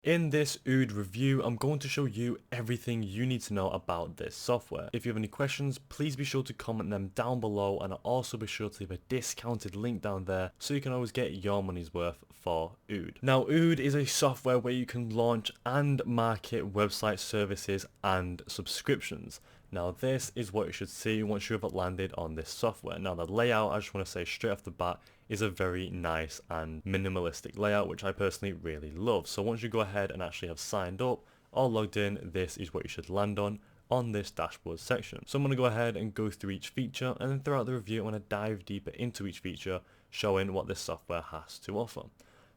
In this Oode review, I'm going to show you everything you need to know about this software. If you have any questions, please be sure to comment them down below, and I'll also be sure to leave a discounted link down there so you can always get your money's worth for Oode. Now, Oode is a software where you can launch and market website services and subscriptions. Now, this is what you should see once you have landed on this software. Now, the layout, I just want to say straight off the bat, is a very nice and minimalistic layout, which I personally really love. So once you go ahead and actually have signed up or logged in, this is what you should land on this dashboard section. So I'm going to go ahead and go through each feature, and then throughout the review I'm going to dive deeper into each feature, showing what this software has to offer.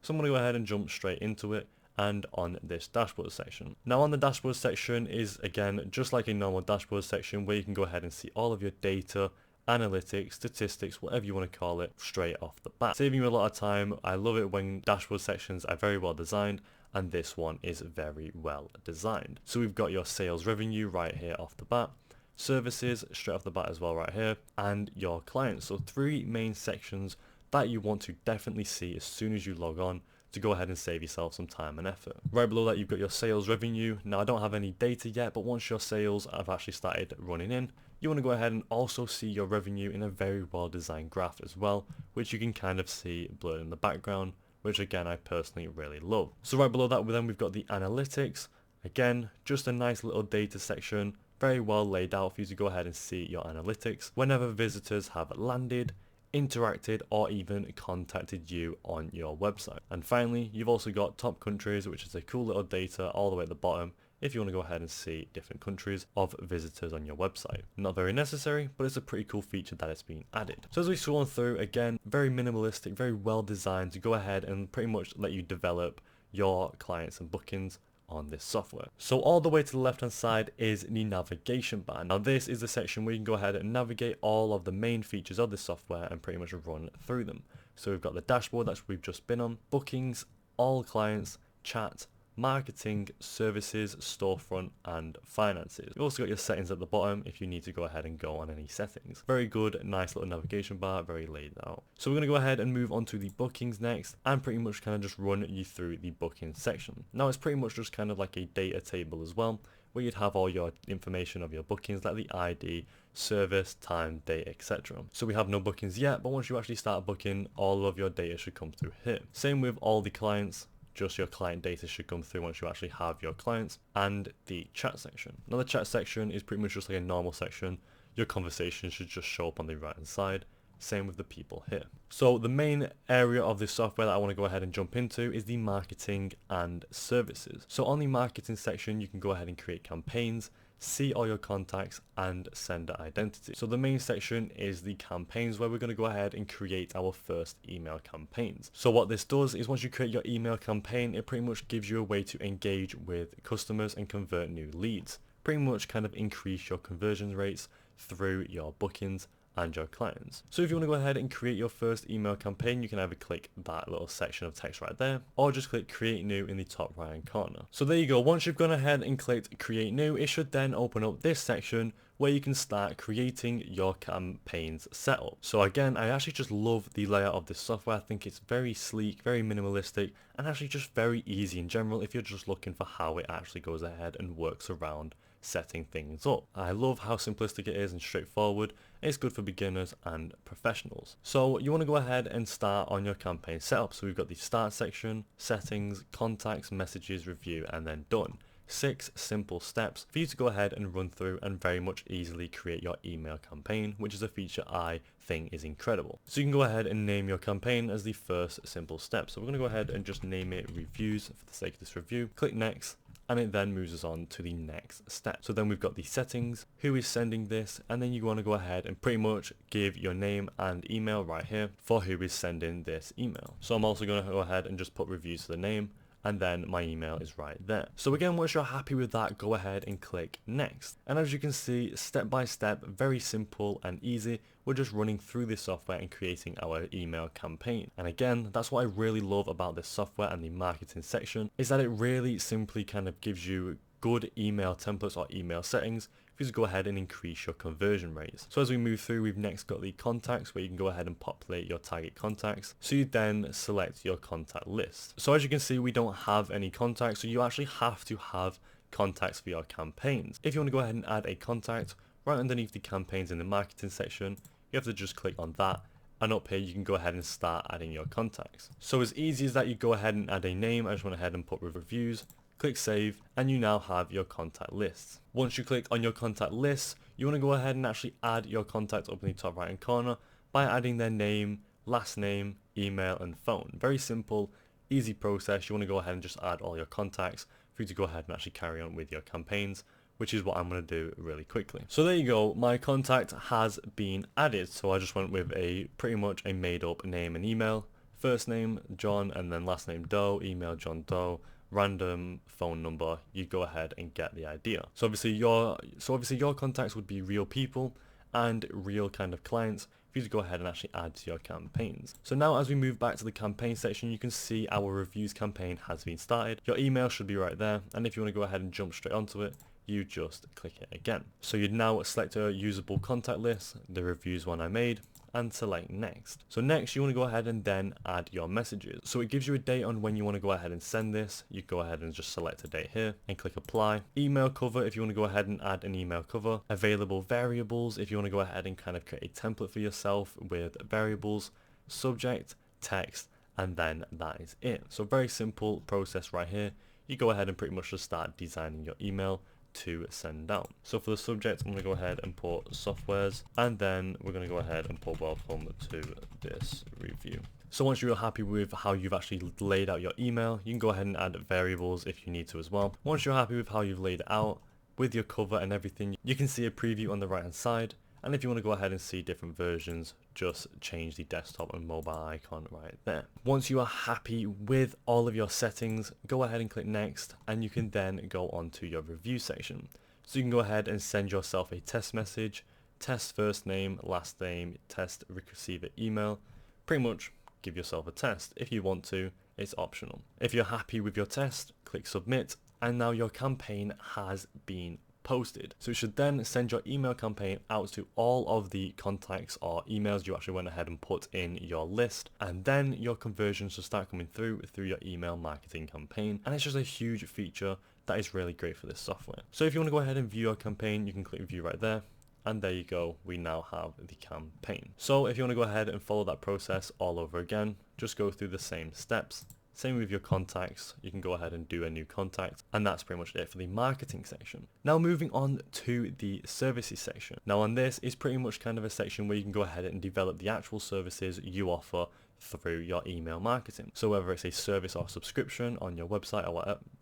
So I'm going to go ahead and jump straight into it and on this dashboard section. Now, on the dashboard section is, again, just like a normal dashboard section where you can go ahead and see all of your data, analytics, statistics, whatever you want to call it, straight off the bat, saving you a lot of time. I love it when dashboard sections are very well designed, and this one is very well designed. So we've got your sales revenue right here off the bat, services straight off the bat as well right here, and your clients. So three main sections that you want to definitely see as soon as you log on to go ahead and save yourself some time and effort. Right below that, you've got your sales revenue. Now, I don't have any data yet, but once your sales have actually started running in, you want to go ahead and also see your revenue in a very well designed graph as well, which you can kind of see blurred in the background, which again I personally really love. So right below that, then we've got the analytics. Again, just a nice little data section, very well laid out for you to go ahead and see your analytics whenever visitors have landed, interacted, or even contacted you on your website. And finally, you've also got top countries, which is a cool little data all the way at the bottom if you want to go ahead and see different countries of visitors on your website. Not very necessary, but it's a pretty cool feature that it's been added. So as we scroll on through, again, very minimalistic, very well designed to go ahead and pretty much let you develop your clients and bookings on this software. So all the way to the left hand side is the navigation bar. Now, this is the section where you can go ahead and navigate all of the main features of this software and pretty much run through them. So we've got the dashboard that we've just been on, bookings, all clients, chat, marketing, services, storefront, and finances. You've also got your settings at the bottom if you need to go ahead and go on any settings. Very good, nice little navigation bar, very laid out. So we're going to go ahead and move on to the bookings next, and pretty much kind of just run you through the booking section. Now, it's pretty much just kind of like a data table as well, where you'd have all your information of your bookings, like the ID, service, time, date, etc. So we have no bookings yet, but once you actually start booking, all of your data should come through here. Same with all the clients. Just your client data should come through once you actually have your clients, and the chat section. Now, the chat section is pretty much just like a normal section. Your conversation should just show up on the right hand side. Same with the people here. So the main area of this software that I want to go ahead and jump into is the marketing and services. So on the marketing section, you can go ahead and create campaigns, see all your contacts, and sender identity. So the main section is the campaigns, where we're going to go ahead and create our first email campaigns. So what this does is once you create your email campaign, it pretty much gives you a way to engage with customers and convert new leads. Pretty much kind of increase your conversion rates through your bookings and your clients. So if you want to go ahead and create your first email campaign, you can either click that little section of text right there, or just click create new in the top right hand corner. So there you go. Once you've gone ahead and clicked create new, it should then open up this section where you can start creating your campaigns setup. So again, I actually just love the layout of this software. I think it's very sleek, very minimalistic, and actually just very easy in general if you're just looking for how it actually goes ahead and works around setting things up. I love how simplistic it is and straightforward. It's good for beginners and professionals. So you want to go ahead and start on your campaign setup. So we've got the start section, settings, contacts, messages, review, and then done. 6 simple steps for you to go ahead and run through and very much easily create your email campaign, which is a feature I think is incredible. So you can go ahead and name your campaign as the first simple step. So we're going to go ahead and just name it reviews for the sake of this review. Click next, and it then moves us on to the next step. So then we've got the settings, who is sending this, and then you want to go ahead and pretty much give your name and email right here for who is sending this email. So I'm also going to go ahead and just put reviews to the name, and then my email is right there. So again, once you're happy with that, go ahead and click next. And as you can see, step by step, very simple and easy, we're just running through this software and creating our email campaign. And again, that's what I really love about this software and the marketing section, is that it really simply kind of gives you good email templates or email settings for you to go ahead and increase your conversion rates. So as we move through, we've next got the contacts, where you can go ahead and populate your target contacts. So you then select your contact list. So as you can see, we don't have any contacts, so you actually have to have contacts for your campaigns. If you want to go ahead and add a contact, right underneath the campaigns in the marketing section, you have to just click on that, and up here you can go ahead and start adding your contacts. So as easy as that, you go ahead and add a name. I just went ahead and put with reviews, click save, and you now have your contact lists. Once you click on your contact lists, you want to go ahead and actually add your contact up in the top right hand corner by adding their name, last name, email and phone. Very simple, easy process. You want to go ahead and just add all your contacts for you to go ahead and actually carry on with your campaigns, which is what I'm going to do really quickly. So there you go, my contact has been added. So I just went with a pretty much a made up name and email, first name John, and then last name Doe, email John Doe, random phone number. You go ahead and get the idea. So obviously your contacts would be real people and real kind of clients for you to go ahead and actually add to your campaigns. So now as we move back to the campaign section, you can see our reviews campaign has been started. Your email should be right there, and if you want to go ahead and jump straight onto it, you just click it again. So you'd now select a usable contact list, the reviews one I made, and select next. So next you want to go ahead and then add your messages. So it gives you a date on when you want to go ahead and send this. You go ahead and just select a date here and click apply. Email cover if you want to go ahead and add an email cover. Available variables if you want to go ahead and kind of create a template for yourself with variables, subject, text, and then that is it. So very simple process right here. You go ahead and pretty much just start designing your email to send out. So for the subject, I'm going to go ahead and put softwares, and then we're going to go ahead and put welcome to this review. So once you're happy with how you've actually laid out your email, you can go ahead and add variables if you need to as well. Once you're happy with how you've laid it out with your cover and everything, you can see a preview on the right hand side. And if you want to go ahead and see different versions, just change the desktop and mobile icon right there. Once you are happy with all of your settings, go ahead and click next, and you can then go on to your review section. So you can go ahead and send yourself a test message, test first name, last name, test receiver email. Pretty much give yourself a test. If you want to, it's optional. If you're happy with your test, click submit, and now your campaign has been posted. So it should then send your email campaign out to all of the contacts or emails you actually went ahead and put in your list, and then your conversions should start coming through your email marketing campaign. And it's just a huge feature that is really great for this software. So if you want to go ahead and view your campaign, you can click view right there, and there you go, we now have the campaign. So if you want to go ahead and follow that process all over again, just go through the same steps. Same with your contacts, you can go ahead and do a new contact, and that's pretty much it for the marketing section. Now moving on to the services section. Now on this is pretty much kind of a section where you can go ahead and develop the actual services you offer through your email marketing. So whether it's a service or subscription on your website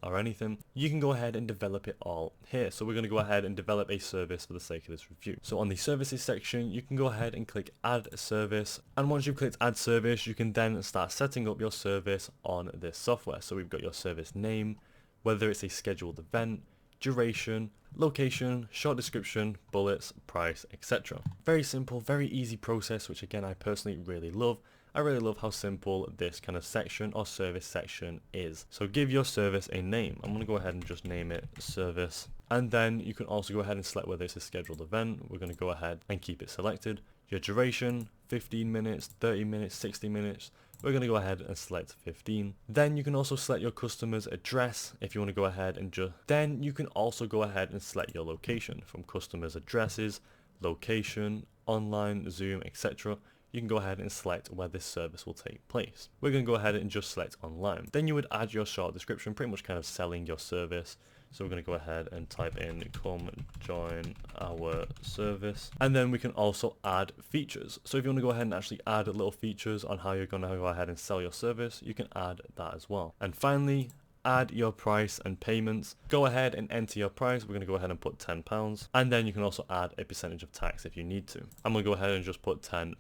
or anything, you can go ahead and develop it all here. So we're going to go ahead and develop a service for the sake of this review. So on the services section, you can go ahead and click add service, and once you've clicked add service, you can then start setting up your service on this software. So we've got your service name, whether it's a scheduled event, duration, location, short description, bullets, price, etc. Very simple, very easy process, which again I personally really love. I really love how simple this kind of section or service section is. So give your service a name. I'm going to go ahead and just name it service. And then you can also go ahead and select whether it's a scheduled event. We're going to go ahead and keep it selected. Your duration, 15 minutes, 30 minutes, 60 minutes. We're going to go ahead and select 15. Then you can also select your customer's address if you want to go ahead and then you can also go ahead and select your location from customers' addresses, location, online, Zoom, etc. You can go ahead and select where this service will take place. We're going to go ahead and just select online. Then you would add your short description, pretty much kind of selling your service. So we're going to go ahead and type in come join our service. And then we can also add features. So if you want to go ahead and actually add little features on how you're going to go ahead and sell your service, you can add that as well. And finally, add your price and payments. Go ahead and enter your price. We're going to go ahead and put £10, and then you can also add a percentage of tax if you need to. I'm going to go ahead and just put 10%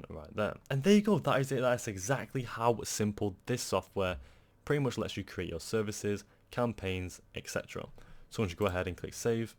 right there, and there you go. That is it. That's exactly how simple this software pretty much lets you create your services, campaigns, etc. So once you go ahead and click save,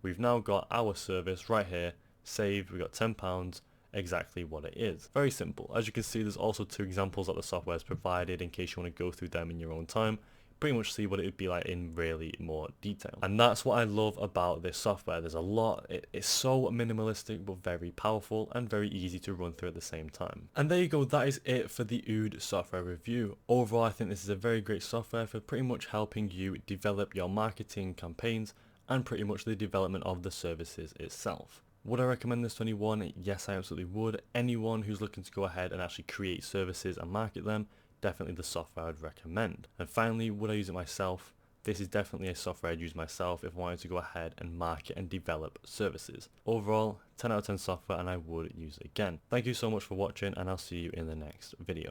we've now got our service right here saved. We got £10, exactly what it is. Very simple. As you can see, there's also 2 examples that the software has provided in case you want to go through them in your own time. pretty much see what it would be like in really more detail. And that's what I love about this software. There's a lot, it's so minimalistic but very powerful and very easy to run through at the same time. And there you go, that is it for the Oode software review. Overall, I think this is a very great software for pretty much helping you develop your marketing campaigns and pretty much the development of the services itself. Would I recommend this to anyone? Yes, I absolutely would. Anyone who's looking to go ahead and actually create services and market them, definitely the software I'd recommend. And finally, would I use it myself? This is definitely a software I'd use myself if I wanted to go ahead and market and develop services. Overall, 10 out of 10 software, and I would use it again. Thank you so much for watching, and I'll see you in the next video.